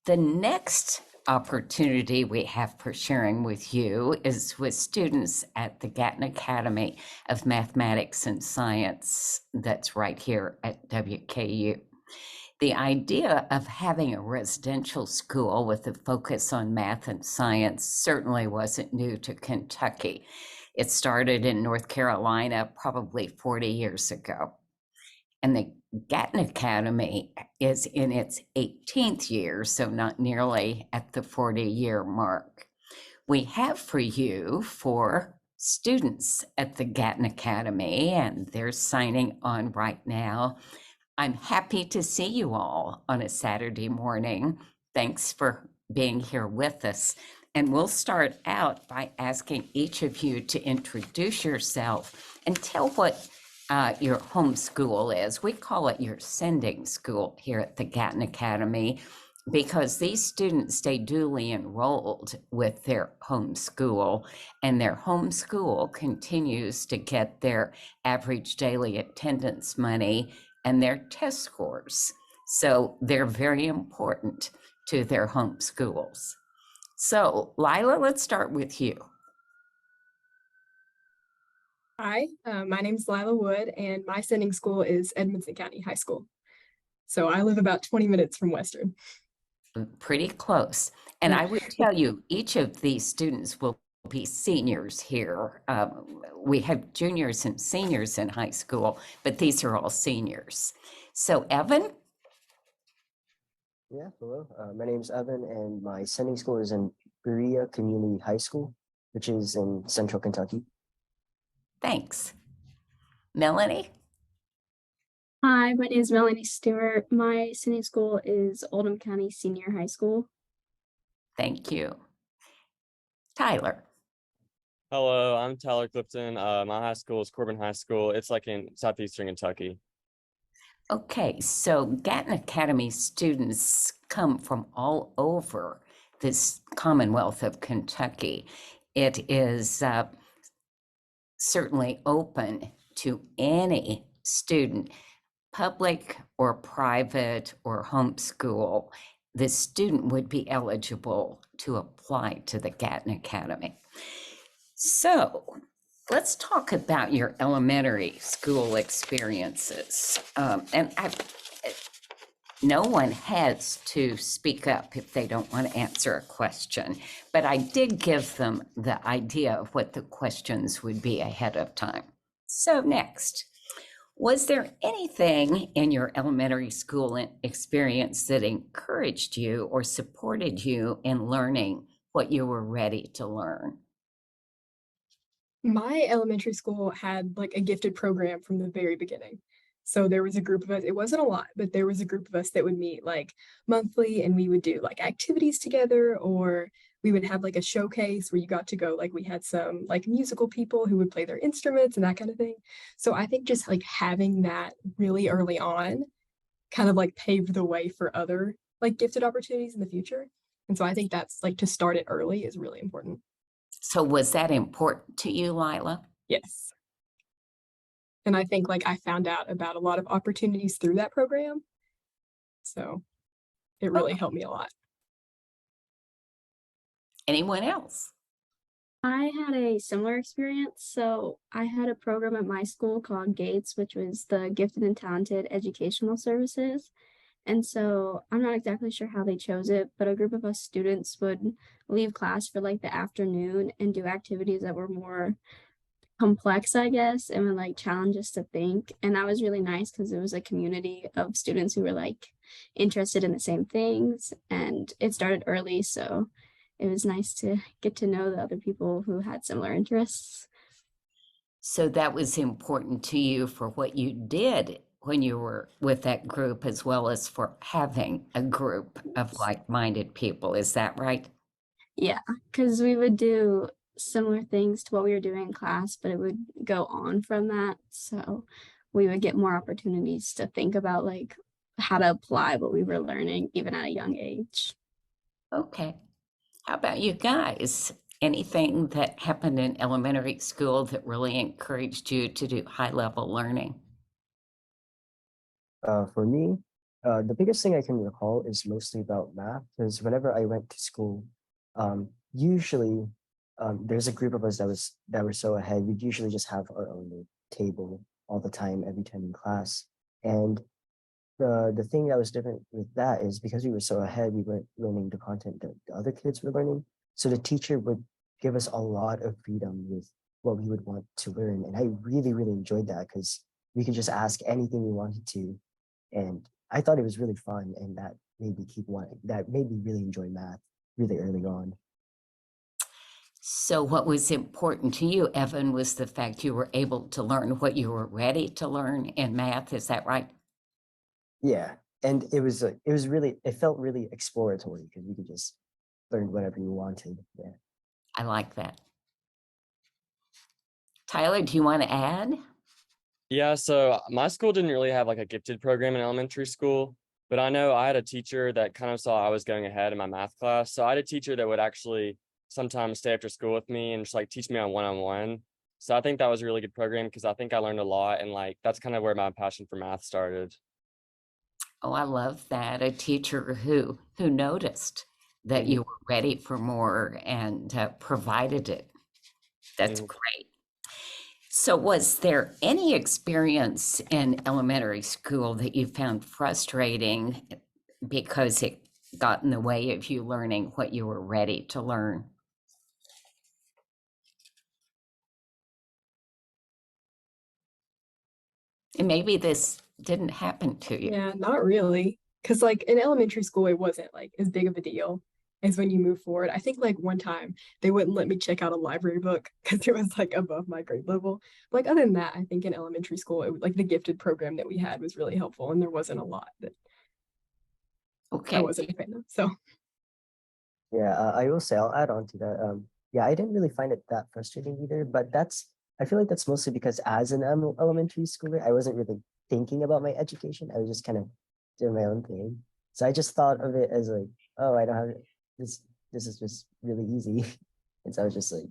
The next opportunity we have for sharing with you is with students at the Gatton Academy of Mathematics and Science that's right here at WKU. The idea of having a residential school with a focus on math and science certainly wasn't new to Kentucky. It started in North Carolina probably 40 years ago. And the Gatton Academy is in its 18th year, so not nearly at the 40-year mark. We have for you 4 students at the Gatton Academy, and they're signing on right now. I'm happy to see you all on a Saturday morning. Thanks for being here with us. And we'll start out by asking each of you to introduce yourself and tell what your home school is. We call it your sending school here at the Gatton Academy because these students stay duly enrolled with their home school, and their home school continues to get their average daily attendance money and their test scores. So they're very important to their home schools. So Lila, let's start with you. Hi, my name is Lila Wood, and my sending school is Edmonson County High School. So I live about 20 minutes from Western. Pretty close. And Yeah. I would tell you, each of these students will be seniors here. We have juniors and seniors in high school, but these are all seniors. So Evan? Yeah, hello. My name is Evan, and my sending school is in Berea Community High School, which is in Central Kentucky. Thanks. Melanie? Hi, my name is Melanie Stewart. My sending school is Oldham County Senior High School. Thank you. Tyler? Hello, I'm Tyler Clifton. My high school is Corbin High School. It's like in southeastern Kentucky. Okay, so Gatton Academy students come from all over this Commonwealth of Kentucky. It is certainly open to any student, public or private or homeschool. The student would be eligible to apply to the Gatton Academy. So let's talk about your elementary school experiences. No one has to speak up if they don't want to answer a question, but I did give them the idea of what the questions would be ahead of time. So next, was there anything in your elementary school experience that encouraged you or supported you in learning what you were ready to learn? My elementary school had like a gifted program from the very beginning. So there was a group of us, it wasn't a lot, but there was a group of us that would meet like monthly, and we would do like activities together, or we would have like a showcase where you got to go, like we had some like musical people who would play their instruments and that kind of thing. So I think just like having that really early on kind of like paved the way for other like gifted opportunities in the future. And so I think that's like to start it early is really important. So was that important to you, Lila? Yes. And I think like I found out about a lot of opportunities through that program. So it really helped me a lot. Anyone else? I had a similar experience. So I had a program at my school called GATES, which was the Gifted and Talented Educational Services. And so I'm not exactly sure how they chose it, but a group of us students would leave class for like the afternoon and do activities that were more complex, I guess, and would like challenge us to think. And that was really nice because it was a community of students who were like interested in the same things. And it started early, so it was nice to get to know the other people who had similar interests. So that was important to you for what you did when you were with that group, as well as for having a group of like-minded people. Is that right? Yeah, because we would do similar things to what we were doing in class, but it would go on from that. So we would get more opportunities to think about like how to apply what we were learning even at a young age. Okay. How about you guys? Anything that happened in elementary school that really encouraged you to do high-level learning? For me, The biggest thing I can recall is mostly about math, because whenever I went to school, usually there's a group of us that were so ahead. We'd usually just have our own little table all the time, every time in class. And the thing that was different with that is because we were so ahead, we weren't learning the content that the other kids were learning. So the teacher would give us a lot of freedom with what we would want to learn. And I really, really enjoyed that because we could just ask anything we wanted to. And I thought it was really fun, and that made me really enjoy math really early on. So what was important to you, Evan, was the fact you were able to learn what you were ready to learn in math. Is that right? Yeah. And it felt really exploratory because we could just learn whatever you wanted. Yeah. I like that. Tyler, do you want to add? Yeah, so my school didn't really have like a gifted program in elementary school, but I know I had a teacher that kind of saw I was going ahead in my math class. So I had a teacher that would actually sometimes stay after school with me and just like teach me on one-on-one. So I think that was a really good program because I think I learned a lot, and like that's kind of where my passion for math started. Oh, I love that. A teacher who noticed that you were ready for more and provided it. That's Mhm. great. So was there any experience in elementary school that you found frustrating because it got in the way of you learning what you were ready to learn? And maybe this didn't happen to you. Yeah, not really. Because like in elementary school, it wasn't like as big of a deal as when you move forward. I think like one time they wouldn't let me check out a library book because it was like above my grade level. But, like other than that, I think in elementary school, like the gifted program that we had was really helpful, and there wasn't a lot that I Okay. wasn't a fan of. So Yeah, I will say I'll add on to that. Yeah, I didn't really find it that frustrating either, but I feel like that's mostly because as an elementary schooler, I wasn't really thinking about my education. I was just kind of doing my own thing. So I just thought of it as like, oh, I don't have this. This is just really easy, and so I was just like,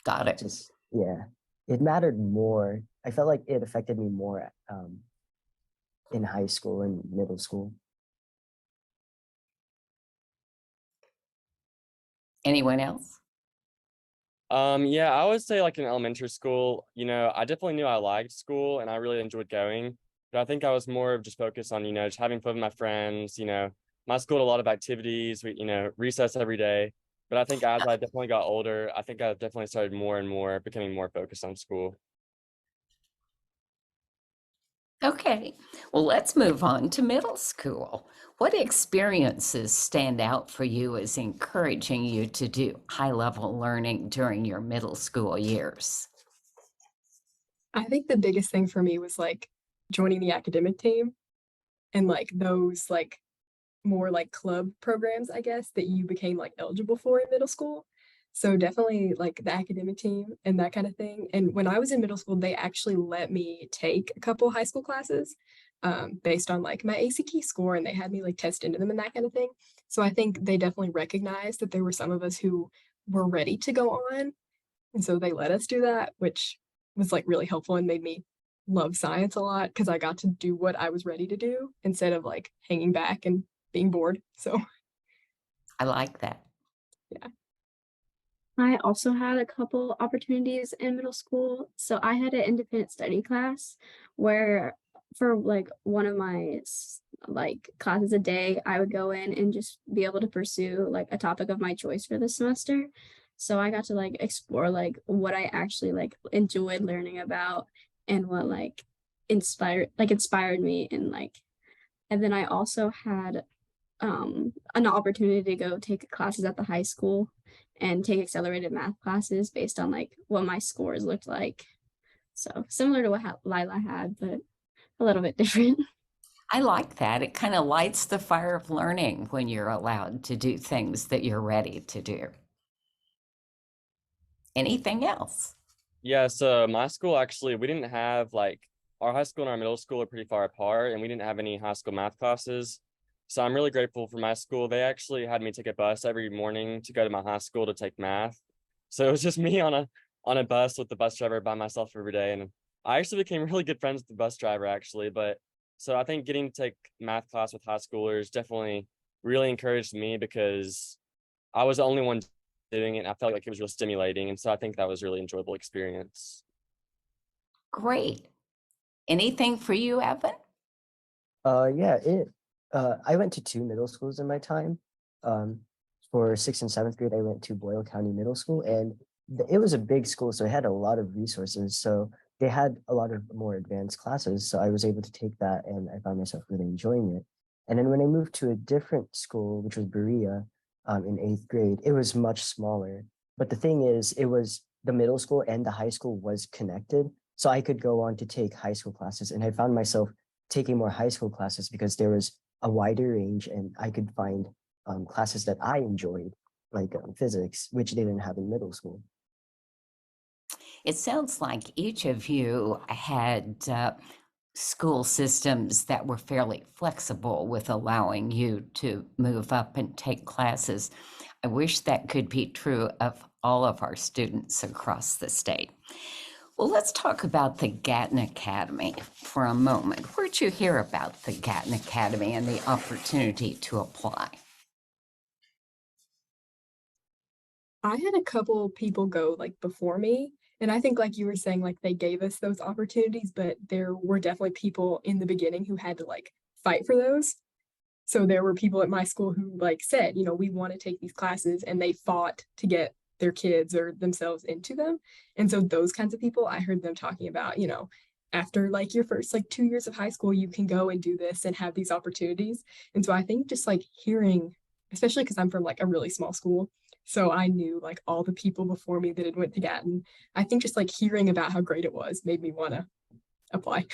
Got it. just yeah. It mattered more. I felt like it affected me more in high school and middle school. Anyone else? Yeah, I would say like in elementary school, I definitely knew I liked school and I really enjoyed going, but I think I was more of just focused on, just having fun with my friends. My school had a lot of activities, recess every day. But I think as I definitely got older, I think I definitely started more and more becoming more focused on school. Okay, well, let's move on to middle school. What experiences stand out for you as encouraging you to do high-level learning during your middle school years? I think the biggest thing for me was like joining the academic team and like those like more like club programs, I guess, that you became like eligible for in middle school. So definitely like the academic team and that kind of thing. And when I was in middle school, they actually let me take a couple high school classes based on like my ACT score, and they had me like test into them and that kind of thing. So I think they definitely recognized that there were some of us who were ready to go on. And so they let us do that, which was like really helpful and made me love science a lot because I got to do what I was ready to do instead of like hanging back and being bored. So I like that. yeah. I also had a couple opportunities in middle school. So I had an independent study class where for like one of my like classes a day, I would go in and just be able to pursue like a topic of my choice for the semester. So I got to like explore like what I actually like enjoyed learning about and what like inspired me and like, and then I also had an opportunity to go take classes at the high school and take accelerated math classes based on like what my scores looked like. So similar to what Lila had, but a little bit different. I like that. It kind of lights the fire of learning when you're allowed to do things that you're ready to do. Anything else? Yeah, so my school actually, we didn't have like our high school and our middle school are pretty far apart, and we didn't have any high school math classes. So I'm really grateful for my school. They actually had me take a bus every morning to go to my high school to take math. So it was just me on a bus with the bus driver by myself every day. And I actually became really good friends with the bus driver actually, but So I think getting to take math class with high schoolers definitely really encouraged me because I was the only one doing it. And I felt like it was real stimulating. And so I think that was a really enjoyable experience. Great. Anything for you, Evan? Yeah, I went to 2 middle schools in my time. Um, for 6th and 7th grade, I went to Boyle County Middle School, and it was a big school, so it had a lot of resources. So they had a lot of more advanced classes. So I was able to take that, and I found myself really enjoying it. And then when I moved to a different school, which was Berea, in 8th grade, it was much smaller. But the thing is, it was the middle school and the high school was connected. So I could go on to take high school classes, and I found myself taking more high school classes because there was a wider range and I could find classes that I enjoyed, like physics, which they didn't have in middle school. It sounds like each of you had school systems that were fairly flexible with allowing you to move up and take classes. I wish that could be true of all of our students across the state. Well, let's talk about the Gatton Academy for a moment. Where'd you hear about the Gatton Academy and the opportunity to apply? I had a couple people go like before me, and I think like you were saying, like they gave us those opportunities, but there were definitely people in the beginning who had to like fight for those. So there were people at my school who like said, we want to take these classes, and they fought to get their kids or themselves into them. And so those kinds of people, I heard them talking about, after like your first like 2 years of high school, you can go and do this and have these opportunities. And so I think just like hearing, especially because I'm from like a really small school, so I knew like all the people before me that had went to Gatton. I think just like hearing about how great it was made me want to apply.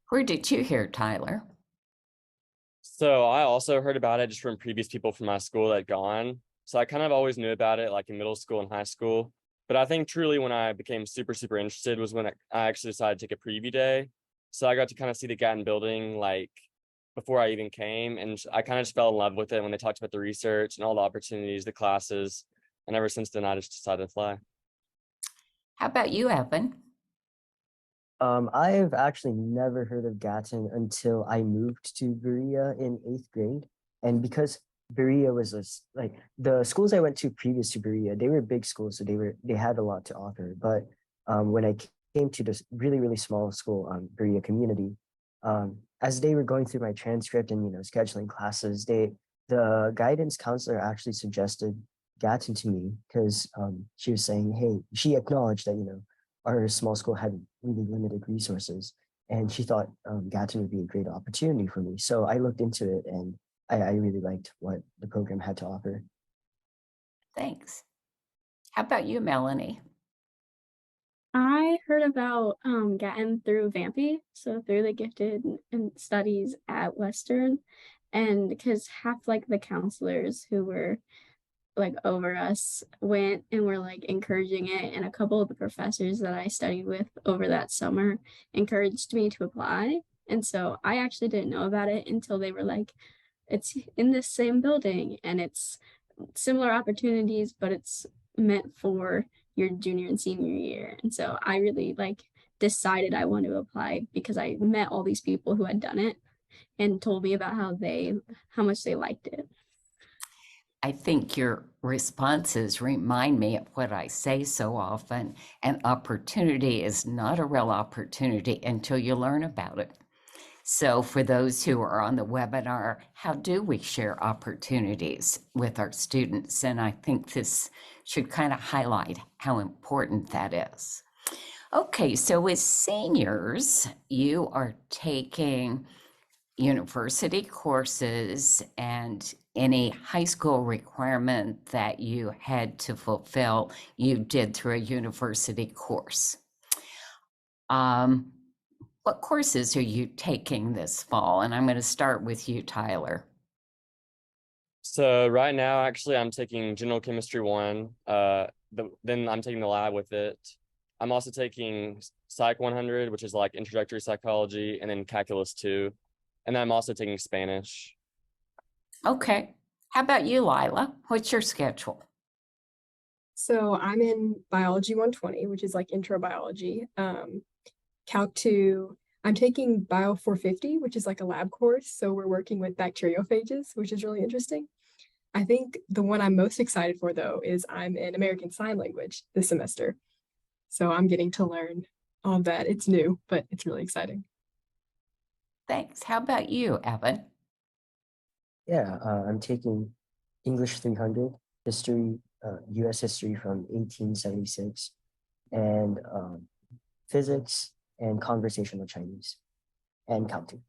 Where did you hear, Tyler? So I also heard about it just from previous people from my school that had gone. So I kind of always knew about it like in middle school and high school. But I think truly when I became super, super interested was when I actually decided to take a preview day. So I got to kind of see the Gatton building like before I even came. And I kind of just fell in love with it when they talked about the research and all the opportunities, the classes. And ever since then, I just decided to fly. How about you, Evan? I've actually never heard of Gatton until I moved to Berea in 8th grade. And because Berea was like the schools I went to previous to Berea, they were big schools, so they had a lot to offer. But when I came to this really, really small school, Berea Community, as they were going through my transcript and scheduling classes, the guidance counselor actually suggested Gatton to me because she was saying, hey, she acknowledged that our small school had really limited resources, and she thought Gatton would be a great opportunity for me. So I looked into it, and I really liked what the program had to offer. Thanks. How about you, Melanie? I heard about Gatton through Vampy, so through the gifted and studies at Western, and because half like the counselors who were like over us went and were like encouraging it, and a couple of the professors that I studied with over that summer encouraged me to apply. And so I actually didn't know about it until they were like, it's in this same building and it's similar opportunities, but it's meant for your junior and senior year. And so I really like decided I want to apply because I met all these people who had done it and told me about how much they liked it. I think your responses remind me of what I say so often. An opportunity is not a real opportunity until you learn about it. So for those who are on the webinar, how do we share opportunities with our students? And I think this should kind of highlight how important that is. Okay, so as seniors, you are taking university courses, and any high school requirement that you had to fulfill, you did through a university course. What courses are you taking this fall? And I'm going to start with you, Tyler. So right now, actually, I'm taking General Chemistry 1. Then I'm taking the lab with it. I'm also taking Psych 100, which is like introductory psychology, and then Calculus 2. And then I'm also taking Spanish. Okay. How about you, Lila? What's your schedule? So I'm in Biology 120, which is like intro biology. Calc 2, I'm taking Bio 450, which is like a lab course. So we're working with bacteriophages, which is really interesting. I think the one I'm most excited for, though, is I'm in American Sign Language this semester. So I'm getting to learn all that. It's new, but it's really exciting. Thanks. How about you, Evan? Yeah, I'm taking English 300, history, U.S. history from 1876, and physics and conversational Chinese and counting.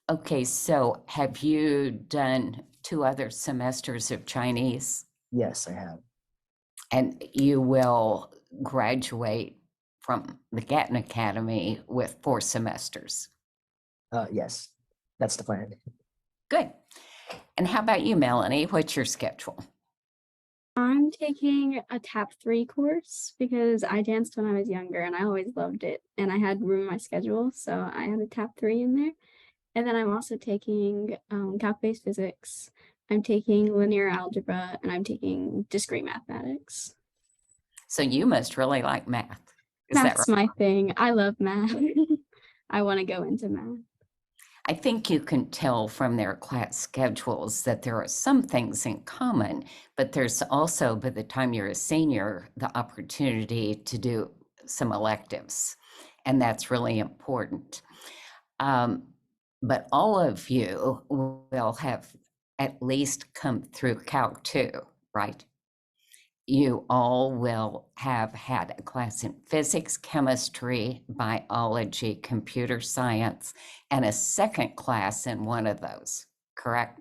Okay, so have you done 2 other semesters of Chinese? Yes, I have. And you will graduate from the Gatton Academy with 4 semesters. Yes, that's the plan. Good. And how about you, Melanie? What's your schedule? I'm taking a TAP 3 course because I danced when I was younger and I always loved it. And I had room in my schedule, so I had a TAP 3 in there. And then I'm also taking calc-based physics. I'm taking linear algebra and I'm taking discrete mathematics. So you must really like math. Is that Math's right? my thing. I love math. I want to go into math. I think you can tell from their class schedules that there are some things in common, but there's also, by the time you're a senior, the opportunity to do some electives. And that's really important. But all of you will have at least come through Calc 2, right? You all will have had a class in physics, chemistry, biology, computer science, and a second class in one of those, correct?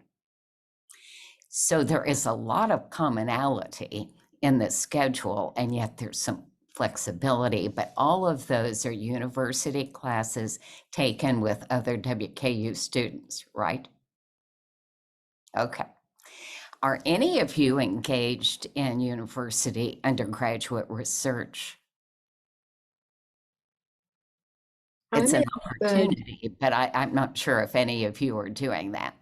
So there is a lot of commonality in the schedule, and yet there's some flexibility, but all of those are university classes taken with other WKU students, right? Okay. Are any of you engaged in university undergraduate research? It's I'm an in the opportunity, but I'm not sure if any of you are doing that.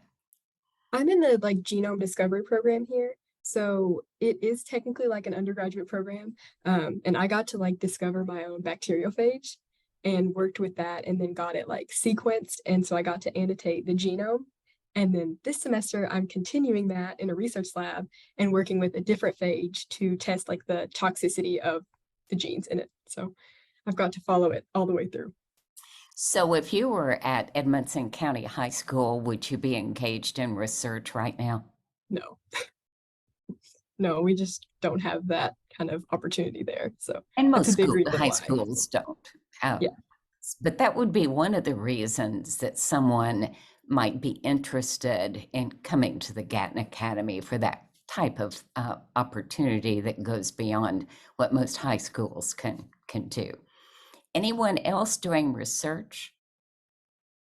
I'm in the like genome discovery program here. So it is technically like an undergraduate program. And I got to like discover my own bacteriophage and worked with that and then got it like sequenced. And so I got to annotate the genome. And then this semester, I'm continuing that in a research lab and working with a different phage to test like the toxicity of the genes in it. So I've got to follow it all the way through. So if you were at Edmonson County High School, would you be engaged in research right now? No, no, we just don't have that kind of opportunity there. So And it's most a big reason high why. schools don't. Yeah. But that would be one of the reasons that someone might be interested in coming to the Gatton Academy for that type of opportunity that goes beyond what most high schools can do. Anyone else doing research?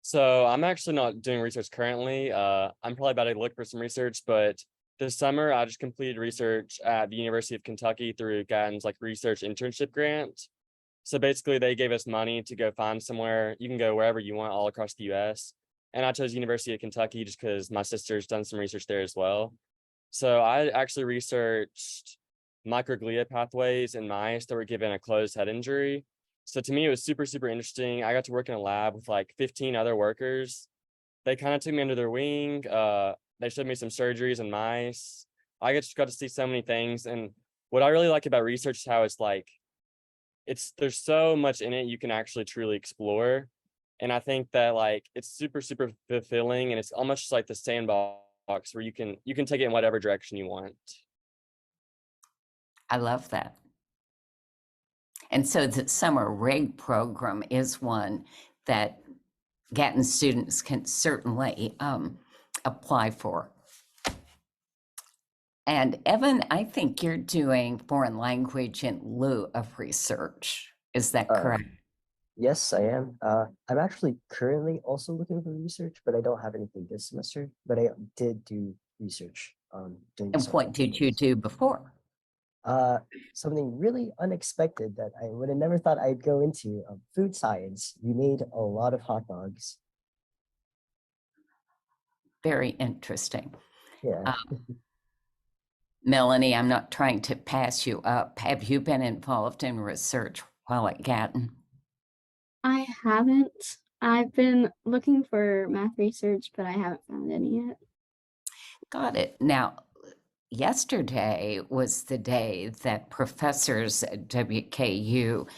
So I'm actually not doing research currently. I'm probably about to look for some research, but this summer I just completed research at the University of Kentucky through Gatton's like research internship grant. So basically they gave us money to go find somewhere. You can go wherever you want all across the US. And I chose University of Kentucky just because my sister's done some research there as well. So I actually researched microglia pathways in mice that were given a closed head injury. So to me, it was super, super interesting. I got to work in a lab with like 15 other workers. They kind of took me under their wing. They showed me some surgeries in mice. I just got to see so many things. And what I really like about research is how it's like, there's so much in it you can actually truly explore. And I think that like it's super, super fulfilling, and it's almost just like the sandbox where you can take it in whatever direction you want. I love that. And so the summer rig program is one that Gatton students can certainly apply for. And Evan, I think you're doing foreign language in lieu of research. Is that Uh, correct? Yes, I am. I'm actually currently also looking for research, but I don't have anything this semester. But I did do research during the And summer. what did you do before? Something really unexpected that I would have never thought I'd go into. Food science. We made a lot of hot dogs. Very interesting. Yeah. Melanie, I'm not trying to pass you up. Have you been involved in research while at Gatton? I haven't. I've been looking for math research, but I haven't found any yet. Got it. Now, yesterday was the day that professors at WKU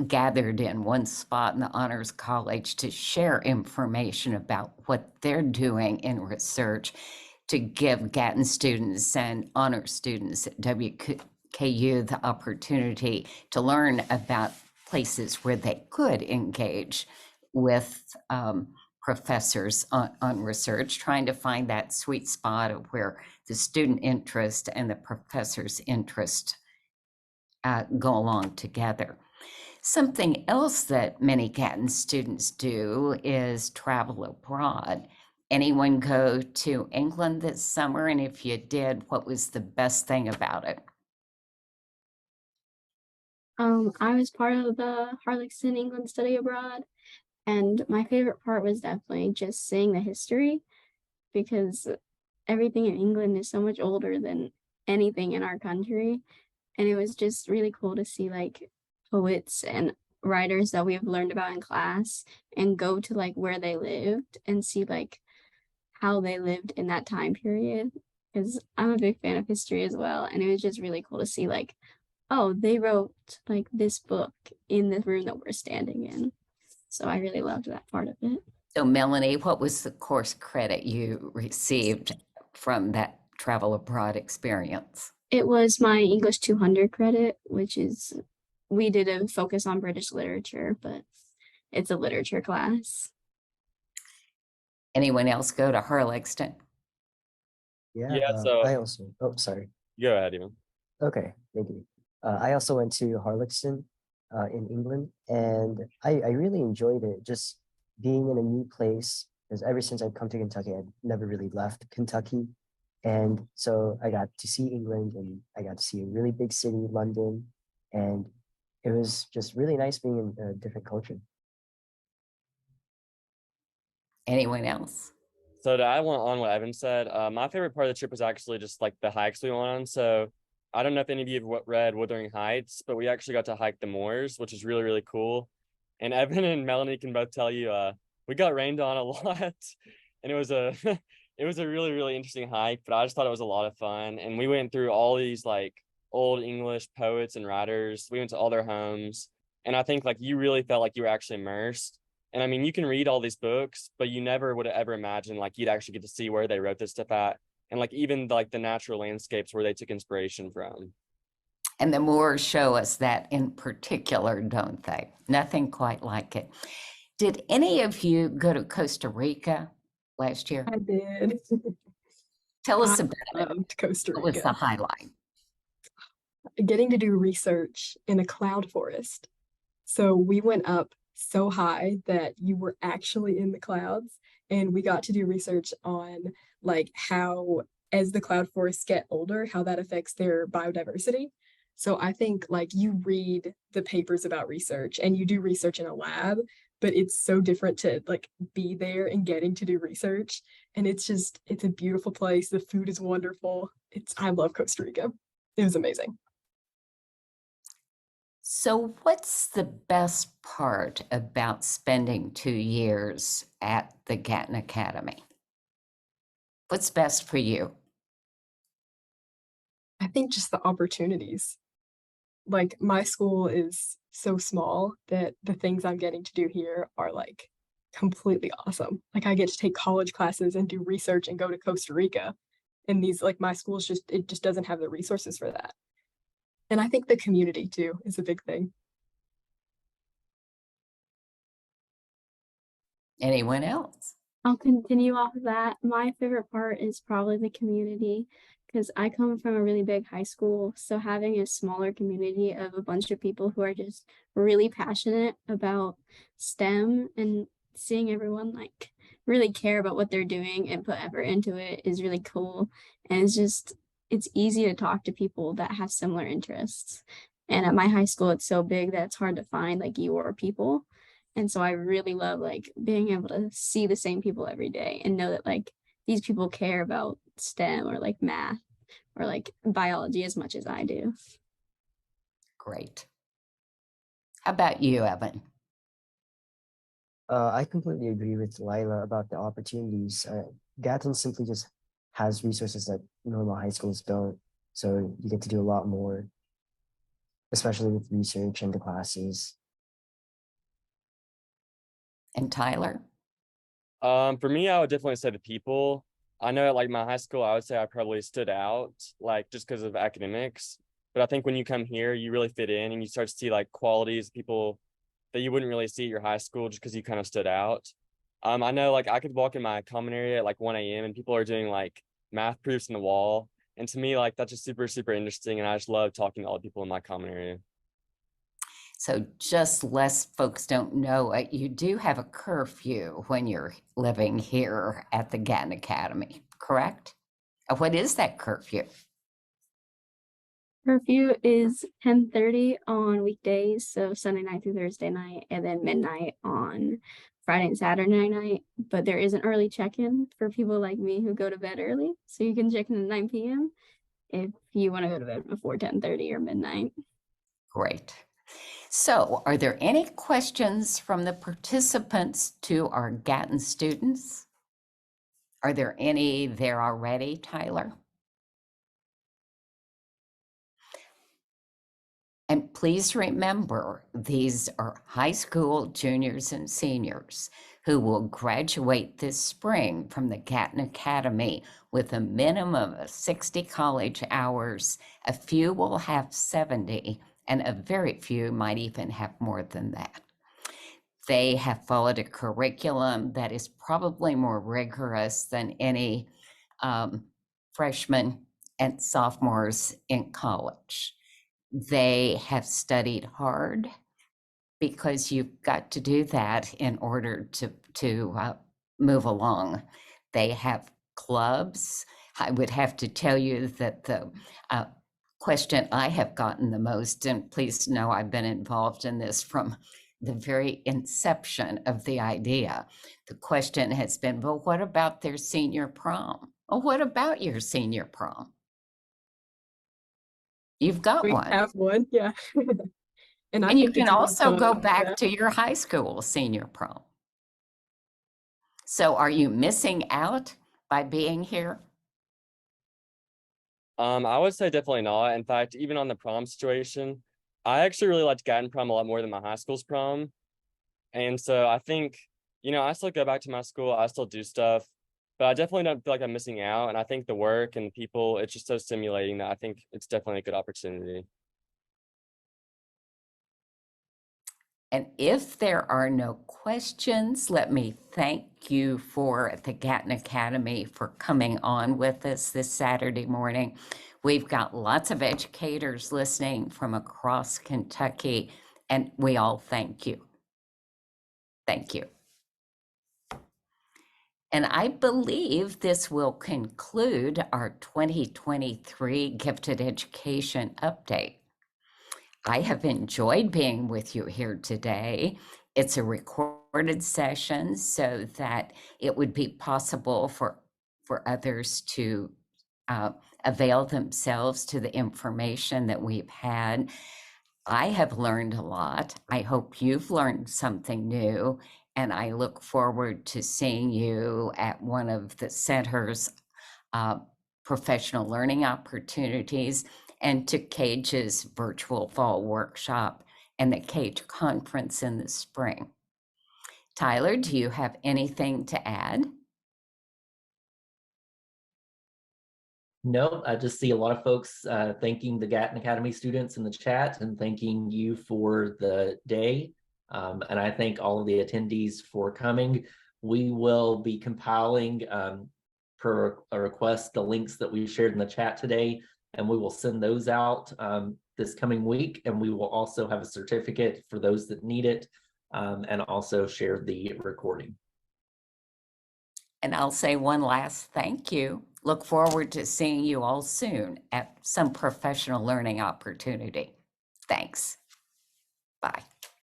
gathered in one spot in the Honors College to share information about what they're doing in research to give Gatton students and honor students at WKU the opportunity to learn about places where they could engage with professors on research, trying to find that sweet spot of where the student interest and the professor's interest go along together. Something else that many Gatton students do is travel abroad. Anyone go to England this summer? And if you did, what was the best thing about it? I was part of the Harlexton England study abroad, and my favorite part was definitely just seeing the history because everything in England is so much older than anything in our country. And it was just really cool to see like poets and writers that we've learned about in class and go to like where they lived and see like how they lived in that time period. Because I'm a big fan of history as well. And it was just really cool to see like, oh, they wrote like this book in the room that we're standing in. So I really loved that part of it. So, Melanie, what was the course credit you received from that travel abroad experience? It was my English 200 credit, which is, we did a focus on British literature, but it's a literature class. Anyone else go to Harlexton? Yeah, Yeah, so I also, oh, sorry. go ahead, Evan. Okay, thank you. I also went to Harlexton in England, and I really enjoyed it, just being in a new place, because ever since I've come to Kentucky, I've never really left Kentucky. And so I got to see England, and I got to see a really big city, London, and it was just really nice being in a different culture. Anyone else? So to add on what Evan said, my favorite part of the trip was actually just like the hikes we went on. So I don't know if any of you have read Wuthering Heights, but we actually got to hike the moors, which is really, really cool. And Evan and Melanie can both tell you, we got rained on a lot, and it was a it was a really, really interesting hike. But I just thought it was a lot of fun, and we went through all these like old English poets and writers. We went to all their homes, and I think like you really felt like you were actually immersed. And I mean, you can read all these books, but you never would have ever imagined like you'd actually get to see where they wrote this stuff at, and like even like the natural landscapes where they took inspiration from. And the Moors show us that in particular, don't they? Nothing quite like it. Did any of you go to Costa Rica last year? I did. Tell us I about it. loved Costa What was the Rica. highlight? Getting to do research in a cloud forest. So we went up so high that you were actually in the clouds, and we got to do research on like how, as the cloud forests get older, how that affects their biodiversity. So I think like you read the papers about research and you do research in a lab, but it's so different to like be there and getting to do research. And it's a beautiful place. The food is wonderful. I love Costa Rica. It was amazing. So, what's the best part about spending 2 years at the Gatton Academy? What's best for you? I think just the opportunities. Like my school is so small that the things I'm getting to do here are like completely awesome. Like I get to take college classes and do research and go to Costa Rica. And these like my school's just it just doesn't have the resources for that. And I think the community too is a big thing. Anyone else? I'll continue off of that. My favorite part is probably the community because I come from a really big high school. So having a smaller community of a bunch of people who are just really passionate about STEM and seeing everyone like really care about what they're doing and put effort into it is really cool. And it's easy to talk to people that have similar interests. And at my high school, it's so big that it's hard to find like your people. And so I really love like being able to see the same people every day and know that like these people care about STEM or like math or like biology as much as I do. Great. How about you, Evan? I completely agree with Lila about the opportunities. Gatton simply just has resources that normal high schools don't. So you get to do a lot more, especially with research and the classes. And Tyler? For me, I would definitely say the people. I know at like my high school, I would say I probably stood out, like just because of academics. But I think when you come here, you really fit in and you start to see like qualities, people that you wouldn't really see at your high school just because you kind of stood out. I know like I could walk in my common area at like 1 a.m. and people are doing like math proofs in the wall. And to me, like that's just super, super interesting. And I just love talking to all the people in my common area. So just less folks don't know it, you do have a curfew when you're living here at the Gatton Academy, correct? What is that curfew? Curfew is 10:30 on weekdays, so Sunday night through Thursday night, and then midnight on Friday and Saturday night. But there is an early check-in for people like me who go to bed early, so you can check in at 9 p.m. if you want to go to bed before 10:30 or midnight. Great. So are there any questions from the participants to our Gatton students? Are there any there already, Tyler? And please remember, these are high school juniors and seniors who will graduate this spring from the Gatton Academy with a minimum of 60 college hours. A few will have 70, and a very few might even have more than that. They have followed a curriculum that is probably more rigorous than any freshmen and sophomores in college. They have studied hard because you've got to do that in order to move along. They have clubs. I would have to tell you that the question I have gotten the most, and please know I've been involved in this from the very inception of the idea. The question has been, well, what about their senior prom? Well, what about your senior prom? You've got We one. have one, yeah. And I And you think can it's a lot of also go fun, back yeah. to your high school senior prom. So are you missing out by being here? I would say definitely not. In fact, even on the prom situation, I actually really liked Gatton prom a lot more than my high school's prom. And so I think, I still go back to my school, I still do stuff, but I definitely don't feel like I'm missing out. And I think the work and the people, it's just so stimulating that I think it's definitely a good opportunity. And if there are no questions, let me thank you for the Gatton Academy for coming on with us this Saturday morning. We've got lots of educators listening from across Kentucky, and we all thank you. Thank you. And I believe this will conclude our 2023 Gifted Education Update. I have enjoyed being with you here today. It's a recorded session so that it would be possible for others to avail themselves to the information that we've had. I have learned a lot. I hope you've learned something new, and I look forward to seeing you at one of the center's professional learning opportunities and to CAGE's virtual fall workshop and the CAGE conference in the spring. Tyler, do you have anything to add? No, I just see a lot of folks thanking the Gatton Academy students in the chat and thanking you for the day. And I thank all of the attendees for coming. We will be compiling per a request the links that we shared in the chat today, and we will send those out this coming week. And we will also have a certificate for those that need it, and also share the recording. And I'll say one last thank you. Look forward to seeing you all soon at some professional learning opportunity. Thanks. Bye.